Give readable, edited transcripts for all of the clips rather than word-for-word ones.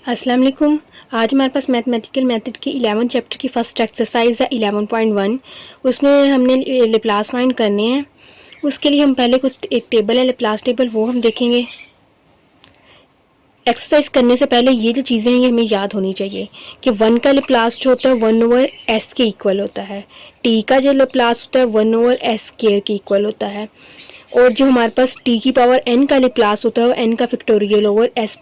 अस्सलाम वालेकुम। आज हमारे पास मैथमेटिकल मेथड की 11 चैप्टर की फ़र्स्ट एक्सरसाइज है 11.1। उसमें हमने लेप्लास फाइंड करने हैं। उसके लिए हम पहले कुछ एक टेबल है लेप्लास टेबल, वो हम देखेंगे। एक्सरसाइज करने से पहले ये जो चीज़ें हैं ये हमें याद होनी चाहिए कि 1 का लेप्लास जो होता है 1/s के इक्वल होता है। t का जो लेप्लास होता है 1/s स्क्वायर के इक्वल होता है। और जो हमारे पास t की पावर n का लेप्लास होता है वो n का फैक्टोरियल ओवर s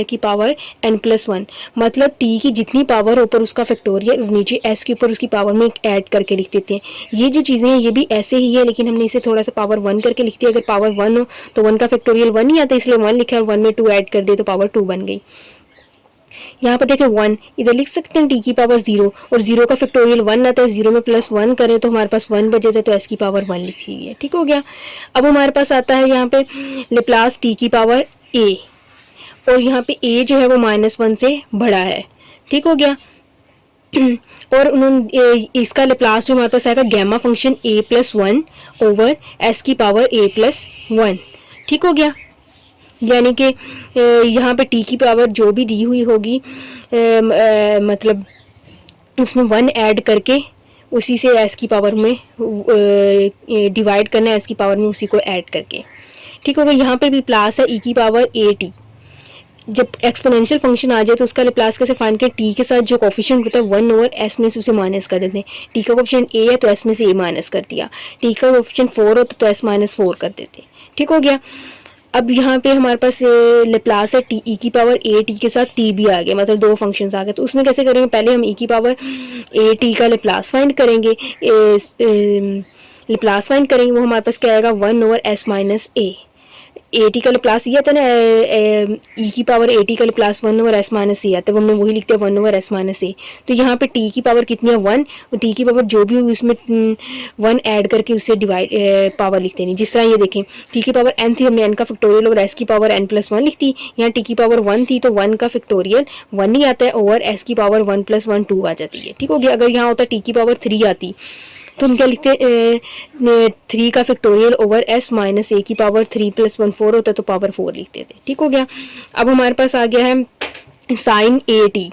की पावर n+1। मतलब t की जितनी पावर ऊपर उसका फैक्टोरियल, नीचे s के ऊपर उसकी पावर में ऐड करके लिख देते हैं। ये जो चीज़ें हैं ये भी ऐसे ही है, लेकिन हमने इसे थोड़ा सा पावर 1 करके लिखती है। अगर पावर 1 हो तो 1 का फैक्टोरियल 1 ही आता है, इसलिए 1 लिखा है और 1 में 2 ऐड कर दिए तो पावर 2 बन गई। यहाँ पर देखें 1 इधर लिख सकते हैं t की पावर 0, और 0 का फैक्टोरियल 1 आता है। 0 में +1 करें तो हमारे पास 1 बचेगा, तो s की पावर 1 लिखी हुई है। ठीक हो गया। अब हमारे पास आता है यहाँ पे लेप्लास t की पावर a, और यहाँ पे a जो है वो -1 से बड़ा है। ठीक हो गया। और उन्होंने इसका लेप्लास जो हमारे पास आएगा gamma function a+1 over s की पावर a+1। ठीक हो गया। यानी कि यहाँ पे t की पावर जो भी दी हुई होगी मतलब उसमें 1 ऐड करके उसी से s की पावर में डिवाइड करना है, s की पावर में उसी को ऐड करके। ठीक होगा। यहाँ पे भी प्लस है e की पावर at। जब एक्सपोनेंशियल फंक्शन आ जाए तो उसका लेप्लास कैसे फाइंड करें? टी के साथ जो कोफिशिएंट होता है 1/s में से उसे माइनस कर देते हैं। टी का कोफिशिएंट a है तो s में से a माइनस कर दिया। टी का कोफिशिएंट 4 होता तो s -4 कर देते। ठीक हो गया। अब यहाँ पे हमारे पास लेप्लास है टी e की पावर a t के साथ t भी आ गया, मतलब दो फंक्शंस आ गए। तो उसमें कैसे करेंगे? पहले हम e की पावर a t का लेप्लास फाइंड करेंगे। लेप्लास फाइंड करेंगे वो हमारे पास क्या आएगा? 1/s - a। ए टी का लेप्लास ये आता है ना, ई की पावर ए टी का लेप्लास 1/s - a आता है, वो हमने वही लिखते हैं 1/s - a। तो यहाँ पे टी की पावर कितनी है? 1, और टी की पावर जो भी हुई उसमें 1 ऐड करके उससे डिवाइड पावर लिखते हैं। जिस तरह ये देखें, टी की पावर n थी, हमने n का फैक्टोरियल और s की पावर n+1 लिख दी। यहाँ टी की पावर 1 थी तो 1 का फैक्टोरियल 1 ही आता है, ओवर s की पावर 1+1 2 आ जाती है। ठीक हो गया। अगर यहाँ होता टी की पावर 3 आती तो हम क्या लिखते हैं? 3 का फैक्टोरियल ओवर s - a की पावर 3 + 1 4 होता है तो पावर 4 लिखते थे। ठीक हो गया। अब हमारे पास आ गया है साइन ए टी,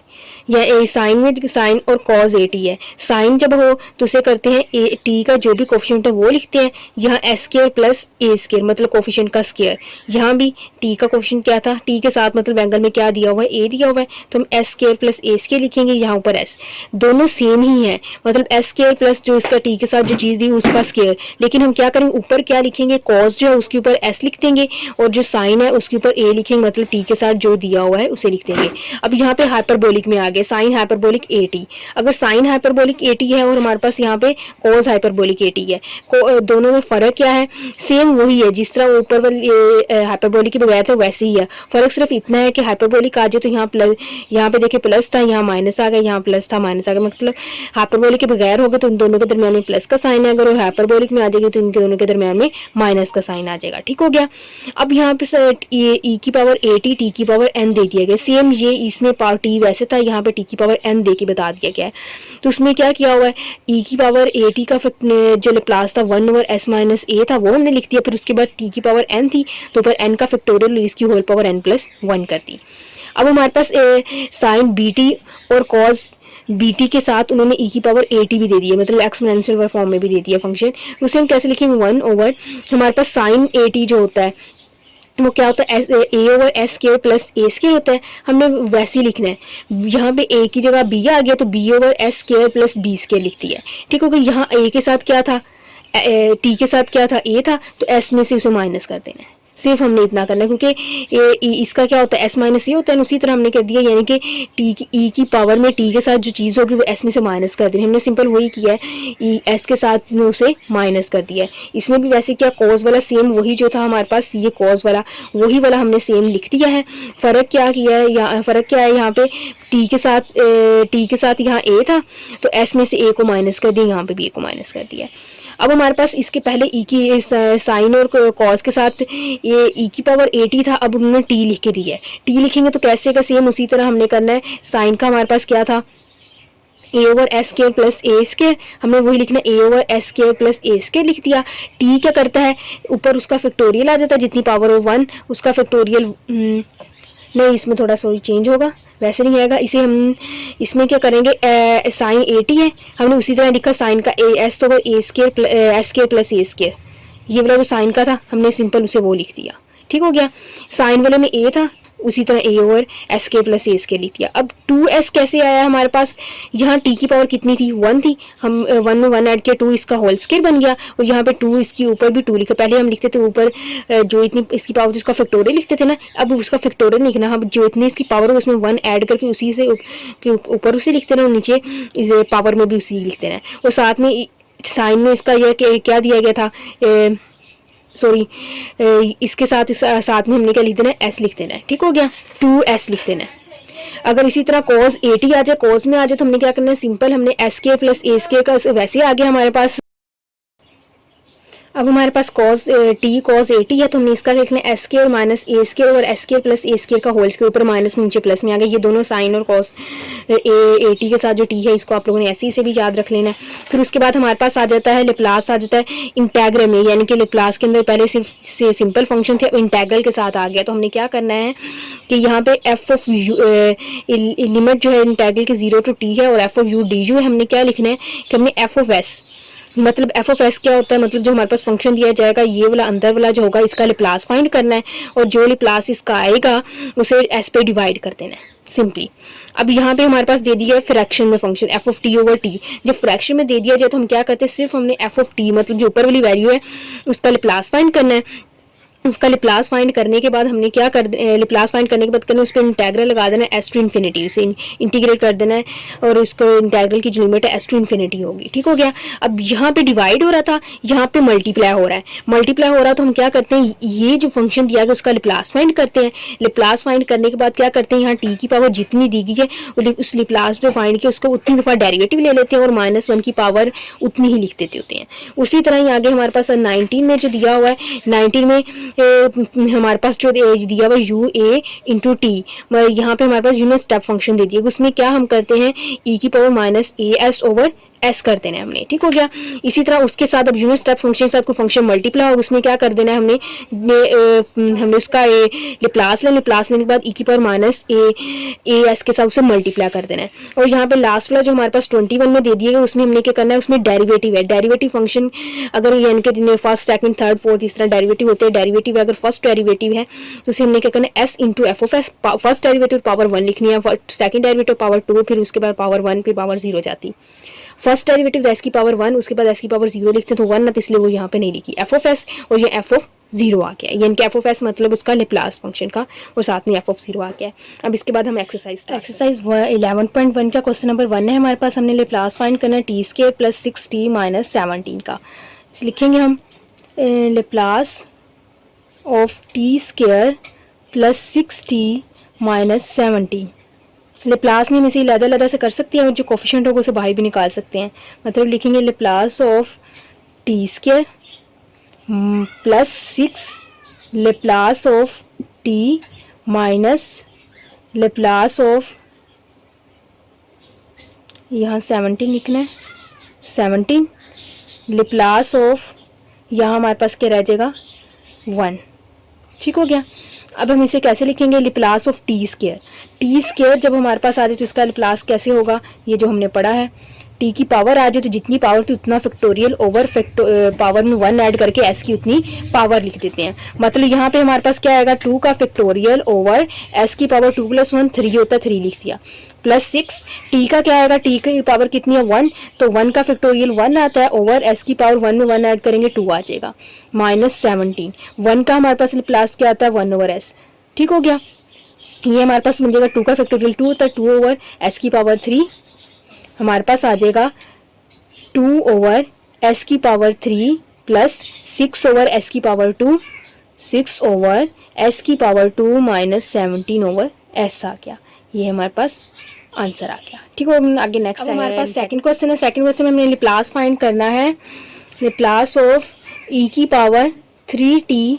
या ए साइन में साइन और कॉज ए टी है। साइन जब हो तो उसे करते हैं ए टी का जो भी कोफिशिएंट है वो लिखते हैं। यहाँ S square plus a square मतलब कोफिशिएंट का स्क्वायर। यहाँ भी टी का कोफिशिएंट क्या था? टी के साथ मतलब एंगल में क्या दिया हुआ है? ए दिया हुआ है, तो हम S square plus a square लिखेंगे। यहाँ ऊपर एस, दोनों सेम ही है, मतलब एस स्क्वायर प्लस जो इसका टी के साथ जो चीज़ दी उसका स्क्वायर। लेकिन हम क्या करेंगे? ऊपर क्या लिखेंगे? कॉस जो है उसके ऊपर एस लिख देंगे, और जो साइन है उसके ऊपर ए लिखेंगे, मतलब टी के साथ जो दिया हुआ है उसे लिख देंगे। अब यहाँ पे हाइपरबोलिक में आ गए साइन हाइपरबोलिक ए टी। अगर साइन हाइपरबोलिक ए टी है और हमारे पास यहाँ पे कोस हाइपरबोलिक ए टी है, दोनों में फ़र्क क्या है? सेम वही है, जिस तरह ऊपर वाली हाइपरबोलिक के बगैर था वैसे ही है। फ़र्क सिर्फ इतना है कि हाइपरबोलिक आ जाए तो यहाँ प्लस, यहाँ पे देखिए प्लस था, यहाँ माइनस आ गया, यहाँ प्लस था माइनस आ गया। मतलब हाइपरबोलिक के बगैर होगा तो इन दोनों के दरमियान में प्लस का साइन है, अगर वो हाइपरबोलिक में आ जाएगी तो इनके दोनों के दरमियान में माइनस का साइन आ जाएगा। ठीक हो गया। अब यहाँ पे ई की पावर ए टी, टी की पावर एन दे दिया गया। सेम ये इसमें पावर टी वैसे था, यहाँ पे टी की पावर एन दे के बता दिया गया है। तो उसमें क्या किया हुआ है? ई की पावर ए टी का जो लेप्लास था 1/s - a था वो हमने लिख दिया। फिर उसके बाद टी की पावर एन थी तो ऊपर एन का फैक्टोरियल इसकी होल पावर n+1 कर दी। अब हमारे पास साइन बी टी और कॉस बी टी के साथ उन्होंने ई की पावर ए टी भी दे दी है, मतलब एक्सपोनेंशियल फॉर्म में भी दे दिया फंक्शन। उसे हम कैसे लिखेंगे? 1 ओवर हमारे पास साइन ए टी जो होता है वो क्या होता है? a/s square plus a square होता है, हमने वैसे ही लिखना है। यहाँ पे a की जगह b आ गया तो b/s square plus b square लिखती है। ठीक हो गया। यहाँ a के साथ क्या था? t के साथ क्या था? a था, तो s में से उसे माइनस कर देना है। सिर्फ हमने इतना करना है, क्योंकि इसका क्या होता है? s - a होता है, उसी तरह हमने कर दिया। यानी कि t की e की पावर में t के साथ जो चीज़ होगी वो s में से माइनस कर देनी। हमने सिंपल वही किया है, s के साथ में उसे माइनस कर दिया है। इसमें भी वैसे क्या कॉस वाला सेम वही जो था हमारे पास, ये कॉस वाला वही वाला हमने सेम लिख दिया है। फ़र्क क्या किया है? यहाँ फ़र्क क्या है? यहाँ पे t के साथ यहाँ a था तो s में से a को माइनस कर दिया, यहाँ पे भी a को माइनस कर दिया। अब हमारे पास इसके पहले ई की साइन और कॉस के साथ ये ई की पावर ए टी था, अब उन्होंने टी लिख के दिया है। टी लिखेंगे तो कैसे का सेम उसी तरह हमने करना है। साइन का हमारे पास क्या था? a/s square plus a square, हमने वही लिखना है a/s square plus a square लिख दिया। टी क्या करता है? ऊपर उसका फैक्टोरियल आ जाता है, जितनी पावर हो 1 उसका फैक्टोरियल नहीं, इसमें थोड़ा सॉरी चेंज होगा, वैसे नहीं आएगा। इसे हम इसमें क्या करेंगे, साइन ए टी है, हमने उसी तरह लिखा साइन का A S over A square S square plus A square, ये वाला जो साइन का था हमने सिंपल उसे वो लिख दिया। ठीक हो गया, साइन वाले में ए था, उसी तरह ए ओवर एस के प्लस ए स्केयर लिख दिया। अब 2s कैसे आया हमारे पास, यहाँ t की पावर कितनी थी, 1 थी, हम 1 में 1 ऐड किया, 2 इसका होल स्केयर बन गया, और यहाँ पे 2 इसके ऊपर भी 2 लिखा। पहले हम लिखते थे ऊपर जो इतनी इसकी पावर थी उसका फैक्टोरियल लिखते थे ना, अब उसका फैक्टोरियल लिखना, हम जो इतनी इसकी पावर हो उसमें 1 ऐड करके उसी से ऊपर उसे लिखते रहे, और नीचे इस पावर में भी उसी लिखते रहे। और साथ में साइन में इसका यह क्या दिया गया था, सॉरी इसके साथ साथ में हमने क्या लिख देना है, एस लिख देना है। ठीक हो गया, 2s लिख देना है। अगर इसी तरह cos 80 आ जाए, cos में आ जाए, तो हमने क्या करना है, सिंपल हमने एस के प्लस ए स्केयर का वैसे आ गया हमारे पास। अब हमारे पास cos 80 है, तो हमने इसका लिखना है एस स्केयर माइनस ए स्केयर और एस स्केयर प्लस ए स्केयर का होल स्केयर, ऊपर माइनस नीचे प्लस में आ गया। ये दोनों साइन और cos 80 के साथ जो t है इसको आप लोगों ने ऐसे ही से भी याद रख लेना है। फिर उसके बाद हमारे पास आ जाता है लेप्लास, आ जाता है इंटेग्रल में, यानी कि लेप्लास के अंदर पहले सिर्फ से सिंपल फंक्शन थे, इंटेग्रल के साथ आ गया। तो हमने क्या करना है कि यहाँ पे एफ ऑफ यू लिमिट जो है इंटेग्रल के 0 to t है, और F of U D you है, हमने क्या लिखना है कि हमने एफ ऑफ एस, मतलब एफ ऑफ एस क्या होता है, मतलब जो हमारे पास फंक्शन दिया जाएगा ये वाला अंदर वाला जो होगा इसका लेप्लास फाइंड करना है, और जो लेप्लास इसका आएगा उसे एस पे डिवाइड कर देना है सिंपली। अब यहाँ पे हमारे पास दे दिया है फ्रैक्शन में function F of T over T. जब फ्रैक्शन में दे दिया जाए तो हम क्या करते हैं, सिर्फ हमने एफ ऑफ टी मतलब जो ऊपर वाली वैल्यू है उसका लेप्लास फाइंड करना है। उसका लेप्लास फाइंड करने के बाद हमने क्या कर लेप्लास फाइंड करने के बाद करना उस पर इंटेग्रल लगा देना है एस टू इन्फिनिटी, उसे इंटीग्रेट कर देना है, और उसको इंटेग्रल की जो लिमिट है एस टू इन्फिनिटी होगी। ठीक हो गया। अब यहाँ पे डिवाइड हो रहा था, यहाँ पे मल्टीप्लाई हो रहा है, मल्टीप्लाई हो रहा है, तो हम क्या करते हैं, ये जो फंक्शन दिया गया उसका लेप्लास फाइंड करते हैं। लेप्लास फाइंड करने के बाद क्या करते हैं, यहाँ टी की पावर जितनी दी गई है उस लेप्लास जो फाइंड किया उसको उतनी दफ़ा डेरिवेटिव ले लेते हैं, और -1 की पावर उतनी ही लिख देते होते हैं। उसी तरह ही आगे हमारे पास 19 में जो दिया हुआ है, 19 में हमारे पास जो दिया हुआ यू ए इंटू टी, यहाँ पे हमारे पास यूनिट स्टेप फंक्शन दे दिया, उसमें क्या हम करते हैं ई की power minus A S over S कर देना है हमने। ठीक हो गया। इसी तरह उसके साथ अब यूनिट स्टेप फंक्शन के साथ कोई फंक्शन मल्टीप्लाई और उसमें क्या कर देना है हमने उसका लेप्लास लेने के बाद ई की पावर माइनस ए एस के साथ उसे मल्टीप्लाई कर देना है। और यहाँ पे लास्ट वाला जो हमारे पास 21 में दे दिएगा उसमें हमने क्या करना है, उसमें डेरिवेटिव है। डेरिवेटिव फंक्शन अगर यानी कि फर्स्ट सेकंड थर्ड फोर्थ इस तरह डेरिवेटिव होते हैं, डेरिवेटिव अगर फर्स्ट डेरिवेटिव है तो उसे हमने क्या करना है S into F of S, first derivative power 1 लिखनी है, सेकंड डेरिवेटिव पावर 2, फिर उसके बाद पावर 1, फिर पावर 0 जाती। फर्स्ट डेरिवेटिव एस की पावर 1, उसके बाद एस की पावर 0 लिखते हैं तो 1 ना, इसलिए वो यहाँ पे नहीं लिखी एफ ऑफ एस, और ये एफ ऑफ 0 आ गया, यानी कि एफ ऑफ एस मतलब उसका लेप्लास फंक्शन का, और साथ में एफ ऑफ 0 आ गया। अब इसके बाद हम एक्सरसाइज 11.1 का क्वेश्चन नंबर 1 है हमारे पास। हमने लेप्लास फाइंड करना है T square plus 6t minus 17 का। लिखेंगे हम Laplace of T square plus 6t minus 17। Laplace में हम इसे अलग से कर सकते हैं और जो कोफिशिएंट होगा उसे बाहर भी निकाल सकते हैं। मतलब लिखेंगे Laplace of T square plus 6 Laplace of T minus Laplace of, यहाँ 17 लिखना है, 17 लेप्लास ऑफ, यहाँ हमारे पास क्या रह जाएगा 1। ठीक हो गया। अब हम इसे कैसे लिखेंगे, Laplace of T square. T square जब हमारे पास आ जाए तो इसका लेप्लास कैसे होगा, ये जो हमने पढ़ा है, टी की पावर आ जाए तो जितनी पावर थी उतना फैक्टोरियल ओवर पावर में 1 ऐड करके एस की उतनी पावर लिख देते हैं। मतलब यहाँ पे हमारे पास क्या आएगा, 2 का फैक्टोरियल ओवर एस की पावर 2 + 1 3 होता है, 3 लिख दिया, प्लस 6 टी का क्या आएगा, टी की पावर कितनी है 1, तो 1 का फैक्टोरियल 1 आता है, ओवर एस की पावर 1 में 1 ऐड करेंगे 2 आ जाएगा, माइनस 17। 1 का हमारे पास प्लस क्या आता है 1 ओवर एस। ठीक हो गया। ये हमारे पास मिल जाएगा 2 का फैक्टोरियल 2 होता है, 2 ओवर एस की पावर 3 हमारे पास आ जाएगा 2 ओवर एस की पावर 3 प्लस 6 ओवर एस की पावर 2, 6 ओवर एस की पावर 2 माइनस 17 ओवर एस आ गया। ये हमारे पास आंसर आ गया। ठीक हो। आगे नेक्स्ट हमारे पास सेकंड क्वेश्चन है। सेकंड क्वेश्चन में हमने लेप्लास फाइंड करना है, लेप्लास ऑफ ई की पावर 3t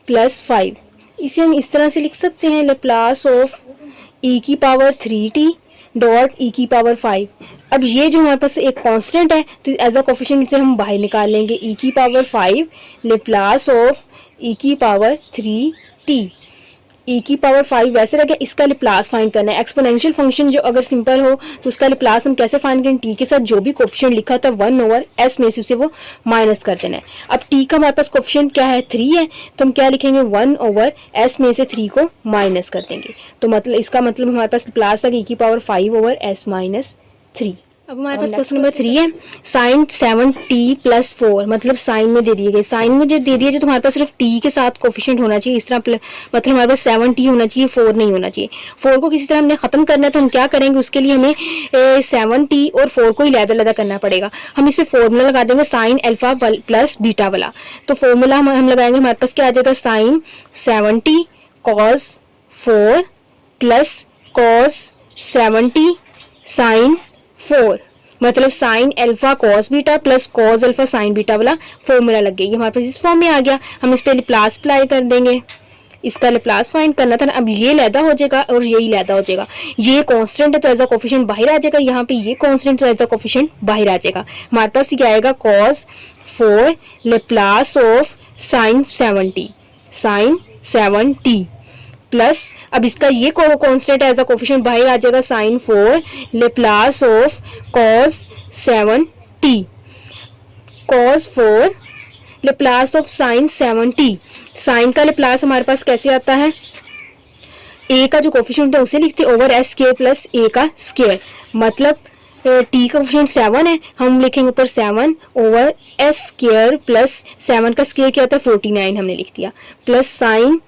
प्लस 5। इसे हम इस तरह से लिख सकते हैं, लेप्लास ऑफ ई की पावर 3t डॉट ई की पावर 5। अब ये जो हमारे पास एक कांस्टेंट है तो एज अ कोफिशिएंट इसे हम बाहर निकाल लेंगे, ई की पावर 5 लेप्लास ऑफ ई की पावर 3t। ई की पावर 5 वैसे रह गया, इसका लिप्लास फाइंड करना है। एक्सपोनेंशियल फंक्शन जो अगर सिंपल हो तो उसका लिप्लास हम कैसे फाइंड करें, टी के साथ जो भी कोफिशिएंट लिखा था 1/s में से उसे वो माइनस कर देना है। अब टी का हमारे पास कोफिशिएंट क्या है 3 है, तो हम क्या लिखेंगे 1/s में से 3 को माइनस कर देंगे। तो मतलब इसका मतलब हमारे पास लिप्लास आ गया ई की पावर 5/s - 3। अब हमारे पास क्वेश्चन नंबर 3 है, साइन 7t + 4 मतलब साइन में दे दिए गए, साइन में जो दे दिया जो तो हमारे पास सिर्फ t के साथ कोफिशिएंट होना चाहिए, इस तरह मतलब हमारे पास 7t होना चाहिए, 4 नहीं होना चाहिए। 4 को किसी तरह हमने खत्म करना है तो हम क्या करेंगे, उसके लिए हमें 7t और 4 को ही अलग-अलग करना पड़ेगा। हम इस पे फॉर्मूला लगा देंगे साइन अल्फा प्लस बीटा वाला। तो फॉर्मूला हम लगाएंगे, हमारे पास क्या आ जाएगा sine 7t cos 4 plus cos 7t sine 4 मतलब sine alpha cos beta plus cos alpha sine beta वाला फॉर्मूला लग गया। ये हमारे पास इस फॉर्म में आ गया। हम इस पे लिप्लास अप्लाई कर देंगे, इसका लिप्लास फाइंड करना था ना। अब ये लैदा हो जाएगा और यही लैदा हो जाएगा। ये कांस्टेंट है तो एज अ कोफिशिएंट बाहर आ जाएगा, यहाँ पे ये कांस्टेंट तो एज अ कोफिशिएंट बाहर आ जाएगा। हमारे पास क्या आएगा cos 4 Laplace of sine 7t plus अब इसका ये कांस्टेंट एज अ कोफिशिएंट बाहर आ जाएगा sine 4 Laplace of cos 7t cos 4 Laplace of sine 7t। Sine का लिप्लास हमारे पास कैसे आता है, a का जो कोफिशिएंट है उसे लिखते over s square plus a का स्क्वायर, मतलब t का कोफिशिएंट 7 है, हम लिखेंगे ऊपर 7 ओवर s स्क्वायर प्लस 7 का स्क्वायर क्या होता है 49 हमने लिख दिया, प्लस साइन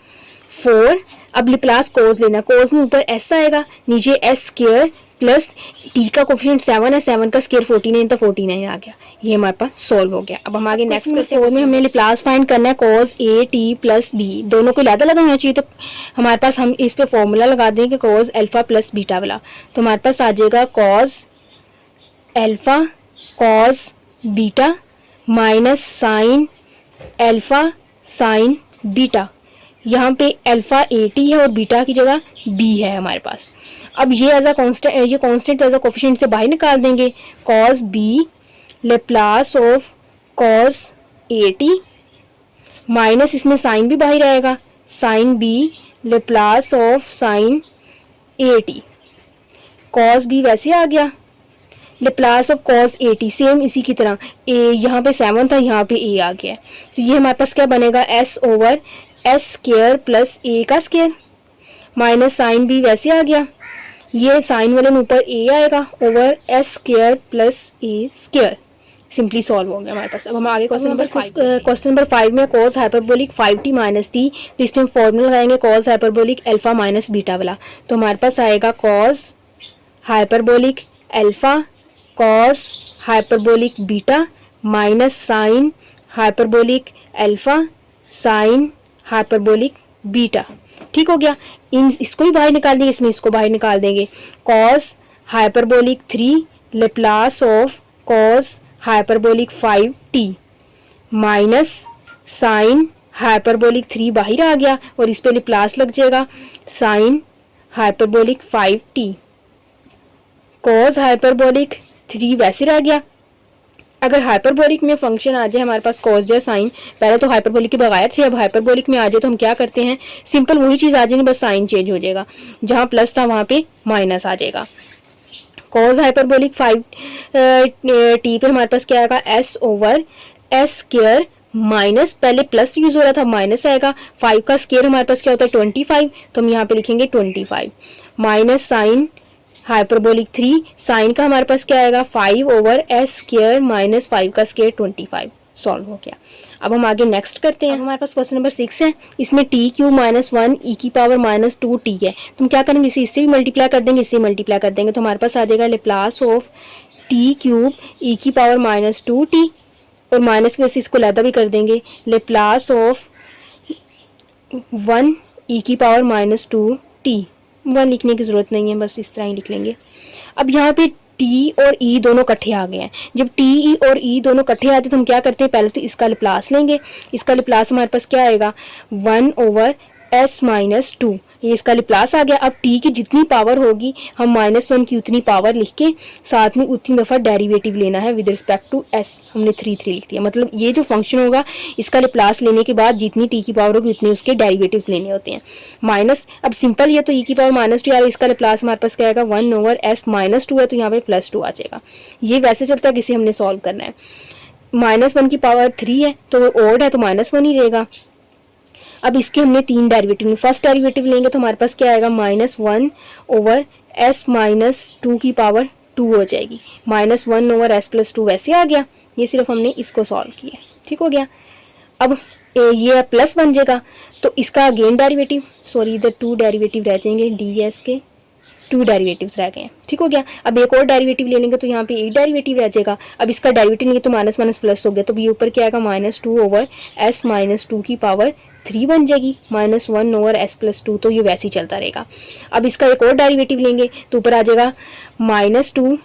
4। अब लिप्लास कोस लेना, कोस में ऊपर s आएगा, नीचे s स्क्वायर प्लस t का कोफिशिएंट 7 है, 7 का स्क्वायर 49 तो 49 आ गया। ये हमारे पास सॉल्व हो गया। अब हम आगे नेक्स्ट करते हैं, 4 में हमने लिप्लास फाइंड करना है cos a t plus b, दोनों को अलग अलग होना चाहिए। तो हमारे पास हम इस पे फॉर्मूला लगा देंगे cos अल्फा प्लस बीटा वाला। तो हमारे पास आ जाएगा cos alpha cos beta minus sine alpha sine beta. यहाँ पे अल्फा 80 है और बीटा की जगह b है हमारे पास। अब ये एज अ कांस्टेंट, ये कांस्टेंट एज अ कोफिशिएंट से बाहर निकाल देंगे, cos b Laplace of cos 80 minus इसमें साइन भी बाहर आएगा, sine b Laplace of sine 80। cos b वैसे आ गया, लेप्लास ऑफ cos 80 सेम इसी की तरह a, यहाँ पे 7 था यहाँ पे a आ गया। तो ये हमारे पास क्या बनेगा s over s square plus a का स्क्वायर माइनस साइन b वैसे आ गया, ये साइन वाले में ऊपर a आएगा over s square plus a square. Simply solve हो गया हमारे पास। अब हम आगे क्वेश्चन नंबर 5 में cos hyperbolic 5t minus t, तो इसमें फॉर्मूला लगाएंगे cos hyperbolic alpha minus beta वाला। तो हमारे पास आएगा cos hyperbolic alpha cos hyperbolic beta minus sine hyperbolic alpha sine hyperbolic beta. ठीक हो गया। इसको ही बाहर निकाल देंगे, इसमें इसको बाहर निकाल देंगे, cos hyperbolic 3 Laplace of cos hyperbolic 5t minus sine hyperbolic 3 बाहर आ गया और इस पे लेप्लास लग जाएगा sine hyperbolic 5t cos hyperbolic 3 वैसे रह गया। अगर हाइपरबोलिक में फंक्शन आ जाए हमारे पास cos या साइन, पहले तो हाइपरबोलिक के बगैर थे, अब हाइपरबोलिक में आ जाए तो हम क्या करते हैं, सिंपल वही चीज़ आ जाएगी, बस साइन चेंज हो जाएगा, जहाँ प्लस था वहाँ पे माइनस आ जाएगा। cos हाइपरबोलिक 5t पे हमारे पास क्या आएगा s over s square minus, पहले प्लस यूज हो रहा था माइनस आएगा, 5 का स्क्वायर हमारे पास क्या होता है 25, तो हम यहाँ पे लिखेंगे 25 माइनस साइन हाइपरबोलिक 3, साइन का हमारे पास क्या आएगा 5 ओवर s स्क्वायर माइनस 5 का स्क्वायर 25। सॉल्व हो गया। अब हम आगे नेक्स्ट करते हैं। हमारे पास क्वेश्चन नंबर 6 है, इसमें टी क्यूब माइनस 1 ई की पावर माइनस 2t है। तो हम क्या करेंगे, इससे भी मल्टीप्लाई कर देंगे, इससे मल्टीप्लाई कर देंगे, तो हमारे पास आ जाएगा लेप्लास ऑफ टी क्यूब ई की पावर माइनस 2t और माइनस की वजह से इसको लैदा भी कर देंगे, लेप्लास ऑफ 1 ई की पावर माइनस 2t। 1 लिखने की ज़रूरत नहीं है, बस इस तरह ही लिख लेंगे। अब यहाँ पे t और e दोनों इकट्ठे आ गए हैं। जब t e और e दोनों इकट्ठे आते तो हम क्या करते हैं, पहले तो इसका लिप्लास लेंगे। इसका लिप्लास हमारे पास क्या आएगा 1 ओवर एस माइनस टू, ये इसका लिप्लास आ गया। अब टी की जितनी पावर होगी हम -1 की उतनी पावर लिख के साथ में उतनी दफ़ा डेरिवेटिव लेना है विद रिस्पेक्ट टू एस। हमने 3 लिख दिया। मतलब ये जो फंक्शन होगा इसका लिप्लास लेने के बाद जितनी टी की पावर होगी उतने उसके डेरिवेटिव्स लेने होते हैं। माइनस, अब सिंपल ये तो ई की पावर -2 यार, इसका लिप्लास हमारे पास क्या आएगा 1/s-2 है, तो यहाँ पे +2 आ जाएगा। ये वैसे चलता है, इसे हमने सॉल्व करना है। -1 की पावर 3 है तो वो ओड है तो -1 ही रहेगा। अब इसके हमने 3 डेरिवेटिव, फर्स्ट डेरिवेटिव लेंगे तो हमारे पास क्या आएगा -1/s-2 की पावर 2 हो जाएगी। -1/s+2 वैसे आ गया। ये सिर्फ हमने इसको सॉल्व किया, ठीक हो गया। अब ये प्लस बन जाएगा तो इसका अगेन डेरिवेटिव, सॉरी इधर 2 डेरिवेटिव रह जाएंगे, ds के 2 डेरिवेटिव्स रह गए हैं, ठीक हो गया। अब एक और डेरिवेटिव ले लेंगे तो यहाँ पे 1 डेरिवेटिव रह जाएगा। अब इसका डेरिवेटिव नहीं है तो माइनस माइनस प्लस हो गया, तो ये ऊपर क्या आएगा -2/s-2 की पावर 3 बन जाएगी, -1/s+2, तो ये वैसे ही चलता रहेगा। अब इसका एक और डेरिवेटिव लेंगे तो ऊपर आ जाएगा -2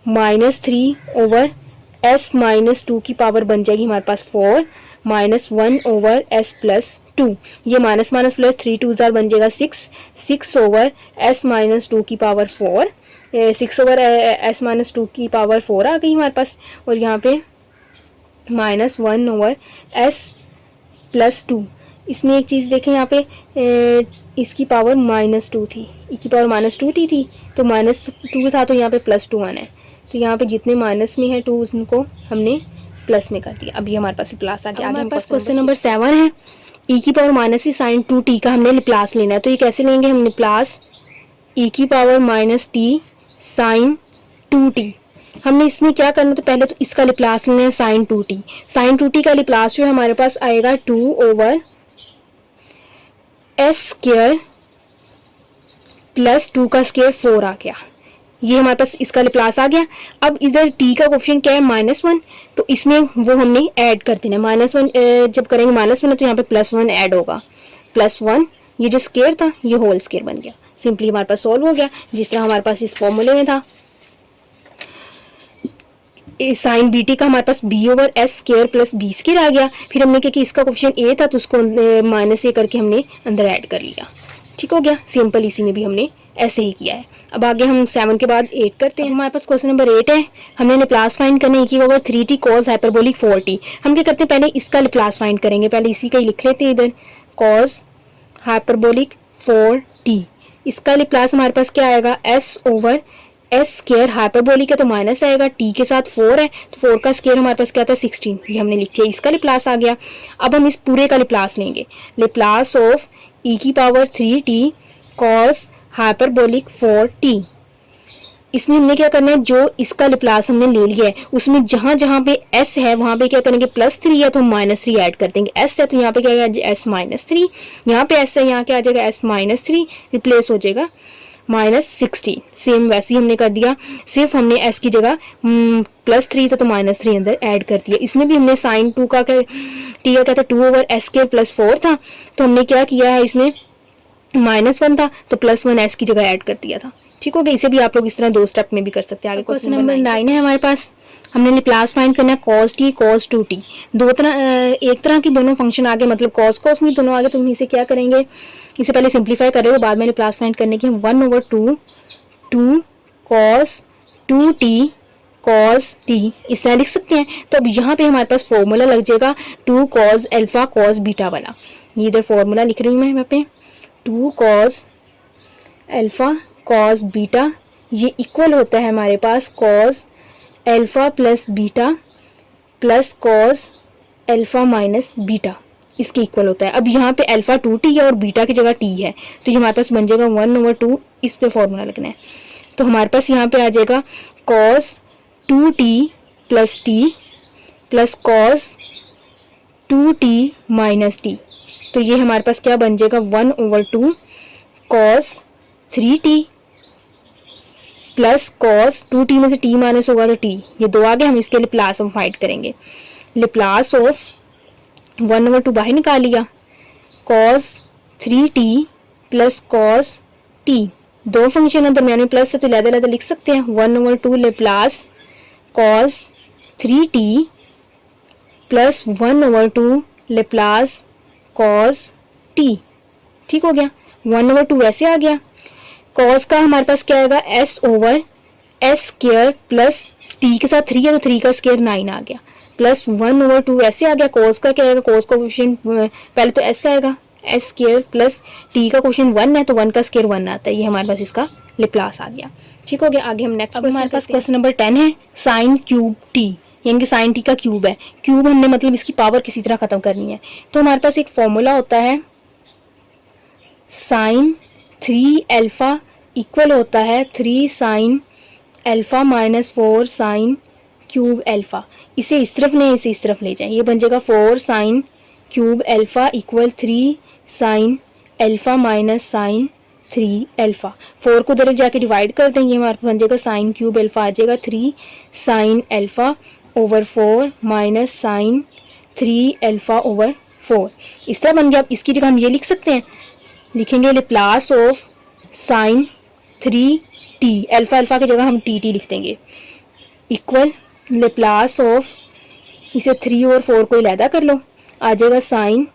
-3/s-2 की पावर बन जाएगी हमारे पास 4 -1/s+2। ये माइनस माइनस प्लस 3 2 बन जाएगा 6/s-2 की पावर 4, 6/s-2 की पावर 4 आ गई हमारे पास। और यहाँ पे -1/s+2। इसमें एक चीज़ देखें, यहाँ पे इसकी पावर -2 थी, ई की पावर -2 थी तो -2 था तो यहाँ पे +2 आना है। तो यहाँ पे जितने माइनस में है 2 उनको हमने प्लस में कर दिया। अब ये हमारे पास प्लस आ गया। हमारे पास क्वेश्चन नंबर 7 है। ई की पावर -sin2t का हमने लिप्लास लेना है। तो ये कैसे लेंगे हम लिप्लास, ई की पावर -t sin2t। हमने इसमें क्या करना, तो पहले तो इसका लिप्लास लेना है sin2t। sin2t का लिप्लास जो है हमारे पास आएगा 2/s² + 2 का स्क्वायर 4 आ गया। ये हमारे पास इसका लिप्लास आ गया। अब इधर t का कोफिशिएंट क्या है -1, तो इसमें वो हमने ऐड कर देना है। -1 जब करेंगे -1 तो यहाँ पे +1 ऐड होगा, +1, ये जो स्क्वायर था ये होल स्क्वायर बन गया। सिंपली हमारे पास सॉल्व हो गया, जिस तरह हमारे पास इस फॉर्मूले में था। साइन bt का हमारे पास b/s² + b² आ गया। फिर हमने क्या कि इसका कोफिशिएंट a था तो उसको -a करके हमने अंदर ऐड कर लिया, ठीक हो गया। सिंपल इसी में भी हमने ऐसे ही किया है। अब आगे हम 7 के बाद 8 करते हैं। हमारे पास क्वेश्चन नंबर 8 है। हमने लिप्लास फाइंड करना है, 3t cos हाइपरबोलिक 4t। हम क्या करते हैं, पहले इसका लिप्लास फाइंड करेंगे। पहले इसी का ही लिख लेते हैं इधर, cos हाइपरबोलिक 4t। इसका लिप्लास हमारे पास क्या आएगा, s/s² हाइपरबोलिक है तो माइनस आएगा, t के साथ 4 है तो 4 का स्क्वायर हमारे पास क्या था 16, ये हमने लिख दिया, इसका लिप्लास आ गया। अब हम इस पूरे का लिप्लास लेंगे, लिप्लास ऑफ e की power 3t cos hyperbolic 4t। इसमें हमने क्या करना है, जो इसका लिप्लास हमने ले लिया है उसमें जहां जहां पे s है वहां पे क्या करेंगे, +3 है तो हम -3 ऐड कर देंगे। s है तो यहाँ पे क्या आएगा s-3, यहाँ पे s है, यहाँ क्या आ जाएगा s-3, रिप्लेस हो जाएगा -16। सेम वैसे ही हमने कर दिया, सिर्फ हमने s की जगह +3 था तो -3 अंदर ऐड कर दिया। इसमें भी हमने साइन 2 का क्या t का क्या था 2/s² + 4 था तो हमने क्या किया है, इसमें -1 था तो +1 s की जगह ऐड कर दिया था, ठीक हो गया। इसे भी आप लोग इस तरह 2 स्टेप में भी कर सकते हैं। आगे क्वेश्चन नंबर 9 है हमारे पास। हमने लिप्लास फाइंड करना है cos t cos 2t। एक तरह की दोनों फंक्शन आगे, मतलब cos में दोनों आगे, तो हम इसे क्या करेंगे, इसे पहले सिंप्लीफाई करेंगे, बाद में लिप्लास फाइंड करने की 1/2 2 cos 2t cos t इस तरह लिख सकते हैं। तो अब यहाँ पे हमारे पास फॉर्मूला लग जाएगा 2 cos अल्फा cos बीटा वाला। ये इधर फॉर्मूला लिख रही हूँ मैं यहाँ पे, 2 cos अल्फा cos बीटा, ये इक्वल होता है हमारे पास cos alpha + beta + cos alpha - beta, इसके इक्वल होता है। अब यहाँ पे अल्फा 2t है और बीटा की जगह t है तो ये हमारे पास बन जाएगा 1/2, इस पे फॉर्मूला लगना है। तो हमारे पास यहाँ पे आ जाएगा cos 2t + t + cos 2t - t। तो ये हमारे पास क्या बन जाएगा 1/2 cos 3t plus cos 2t में से t माइनस होगा तो t, ये 2 आ गए। हम इसके लिप्लास हम फाइंड करेंगे। लिप्लास ऑफ 1/2 बाहर निकाल लिया, cos 3t plus cos t, 2 function है दरम्यान में प्लस है तो लहदा लिख सकते हैं 1/2 लिप्लास cos 3t plus 1/2 लिप्लास cos T, ठीक हो गया। 1/2 ऐसे आ गया। कॉस का हमारे पास क्या आएगा, S over s square plus T के साथ 3 है तो 3 का स्क्वायर 9 आ गया, प्लस 1/2 ऐसे आ गया। कॉस का क्या आएगा, कॉस का कोएफिशिएंट पहले तो एस आएगा, एस स्क्वायर प्लस टी का कोएफिशिएंट 1 है तो 1 का स्क्वायर 1 आता है। ये हमारे पास इसका लेप्लास आ गया, ठीक हो गया। आगे हम नेक्स्ट, अब हमारे पास क्वेश्चन नंबर 10 है, साइन क्यूब टी, यानी कि साइन टी का क्यूब है। क्यूब हमने मतलब इसकी पावर किसी तरह खत्म करनी है, तो हमारे पास एक फॉर्मूला होता है, साइन 3 अल्फा इक्वल होता है 3 sine alpha minus 4 sine cube alpha. इसे इस तरफ लें, इसे इस तरफ ले जाएं, ये बन जाएगा 4 sine cube alpha equal 3 sine alpha minus sine 3 alpha. 4 को उधर जाके डिवाइड कर देंगे, हमारे पास बन जाएगा साइन क्यूब अल्फा आ जाएगा 3 sine alpha over 4 minus sine 3 alpha over 4। इस तरह बन गया। अब इसकी जगह हम ये लिख सकते हैं, लिखेंगे Laplace of sine 3 T, alpha alpha की जगह हम टी टी लिख देंगे, इक्वल लेप्लास ऑफ, इसे 3 और 4 को अलहदा कर लो, आ जाएगा साइन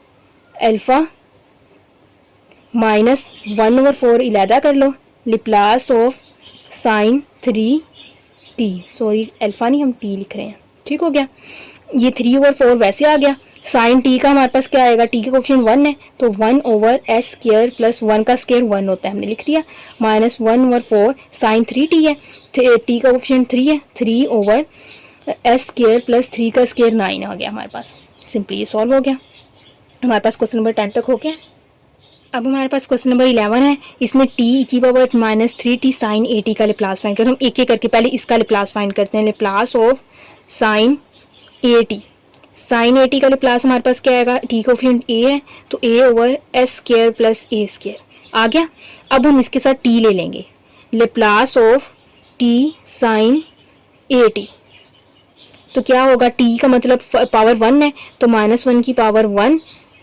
अल्फा माइनस 1/4 अलहदा कर लो, Laplace of sine 3 t, sorry alpha नहीं हम टी लिख रहे हैं, ठीक हो गया। ये 3/4 वैसे आ गया। साइन टी का हमारे पास क्या आएगा, टी का कोएफिशिएंट 1 है तो 1 ओवर एस स्क्वायर प्लस 1 का स्क्वायर 1 होता है, हमने लिख दिया, माइनस 1/4 साइन 3 टी है, टी का कोएफिशिएंट 3 है, 3 ओवर एस स्क्वायर प्लस 3 का स्क्वायर 9 आ गया हमारे पास। सिंपली ये सॉल्व हो गया। हमारे पास क्वेश्चन नंबर 10 तक हो गया। अब हमारे पास क्वेश्चन नंबर 11 है, इसमें टी की पावर माइनस 3t साइन 80 का लेप्लास फाइंड करें। हम एक एक करके पहले इसका लेप्लास फाइंड करते हैं, लेप्लास ऑफ साइन 80। साइन 80 का लेप्लास हमारे पास क्या आएगा, टी का कोएफिशिएंट ए है तो ए over s square plus a square आ गया। अब हम इसके साथ टी ले लेंगे, लेप्लास ऑफ टी साइन 80, तो क्या होगा, टी का मतलब पावर 1 है तो -1 की पावर 1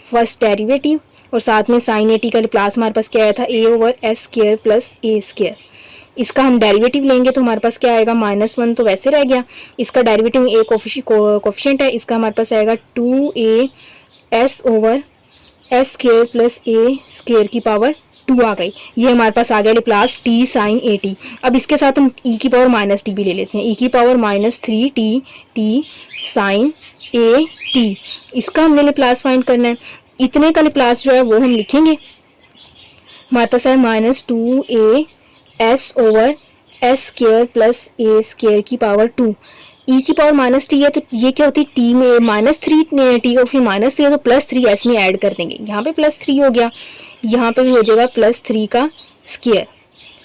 फर्स्ट डेरिवेटिव, और साथ में साइन 80 का लेप्लास हमारे पास क्या आया था, ए over s square plus a square. इसका हम डेरिवेटिव लेंगे तो हमारे पास क्या आएगा, -1 तो वैसे रह गया, इसका डेरिवेटिव ए कोफिशिएंट है, इसका हमारे पास आएगा 2a s over s square plus a square की पावर 2 आ गई। ये हमारे पास आ गया लेप्लास टी साइन 80। अब इसके साथ हम e की पावर माइनस टी भी ले लेते हैं, e की power -3t t sine a t, इसका हमने लेप्लास फाइंड करना है। इतने का लेप्लास जो है वो हम लिखेंगे, हमारे पास है -2a s over s square plus a square की पावर 2। ई की पावर -t है तो ये क्या होती है, टी में -3 टी को फिर -3 है तो +3 एस में ऐड कर देंगे, यहाँ पे +3 हो गया, यहाँ पे भी हो जाएगा +3 का स्क्वायर।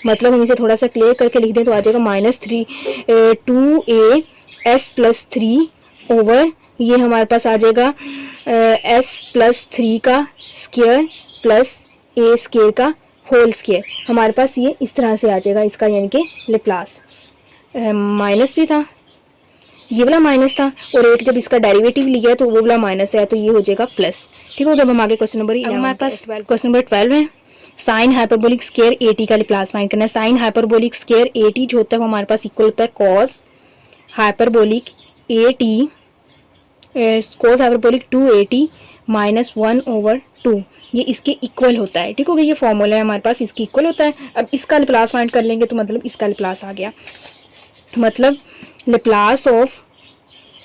मतलब हम इसे थोड़ा सा क्लियर करके लिख दें तो आ जाएगा -2a एस प्लस 3 ओवर, ये हमारे पास आ जाएगा एस प्लस 3 का स्क्वायर प्लस ए स्क्वायर का होल स्क्वायर। हमारे पास ये इस तरह से आ जाएगा इसका, यानी कि लेप्लास। माइनस भी था, ये वाला माइनस था, और एक जब इसका डेरिवेटिव लिया तो वो वाला माइनस है तो ये हो जाएगा प्लस, ठीक हो गया। अब हम आगे क्वेश्चन नंबर, हमारे पास क्वेश्चन नंबर 12 है, साइन हाइपरबोलिक स्क्वायर 80 का लेप्लास फाइंड करना है। साइन हाइपरबोलिक स्क्वायर 80 जो होता है वो हमारे पास इक्वल होता है कॉस हाइपरबोलिक 80 कोस हाइपरबोलिक 280 -1/2, ये इसके इक्वल होता है, ठीक हो गया। ये फॉर्मूला है हमारे पास, इसके इक्वल होता है। अब इसका लेप्लास फाइंड कर लेंगे तो मतलब इसका लेप्लास आ गया, मतलब Laplace of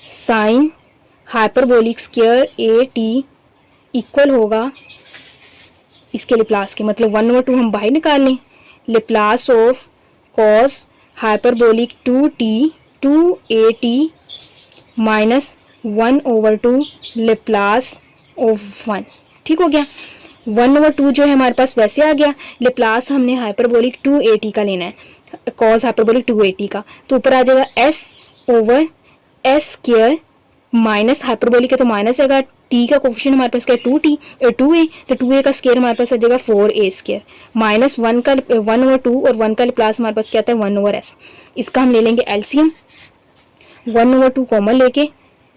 sine hyperbolic square 80 equal होगा इसके लेप्लास के, मतलब 1/2 हम बाहर निकाल लें, Laplace of cos hyperbolic 280 -1/2 Laplace of 1, ठीक हो गया। 1/2 जो है हमारे पास वैसे आ गया, लेप्लास हमने हाइपरबोलिक 280 का लेना है, कॉस हाइपरबोलिक 280 का, तो ऊपर आ जाएगा S over s square minus hyperbolic है तो माइनस आएगा, टी का कोफिशिएंट हमारे पास क्या है 2a, तो 2a का स्क्वायर हमारे पास आ जाएगा 4a स्क्वायर, -1 का 1/2 और 1 का लेप्लास हमारे पास क्या आता है 1/s। इसका हम ले लेंगे एलसीएम, 1/2 कॉमन लेके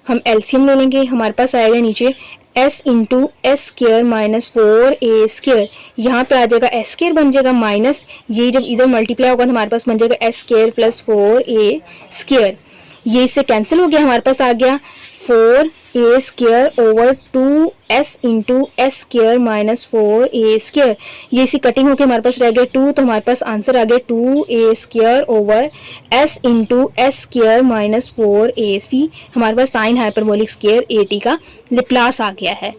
हम एलसीएम ले लेंगे, हमारे पास आएगा नीचे s into S square -4a square, यहाँ पे आ जाएगा एस स्क्वायर बन जाएगा माइनस, ये जब इधर मल्टीप्लाई होगा तो हमारे पास बन जाएगा S square plus 4a square, ये इससे कैंसिल हो गया, हमारे पास आ गया 4a² over 2s into S square minus 4a²। ये इसी कटिंग होके हमारे पास रह गया 2, तो हमारे पास आंसर आ गया 2a² over s into S square minus 4ac। हमारे पास साइन हाइपरबोलिक स्क्वायर at का लिप्लास आ गया है।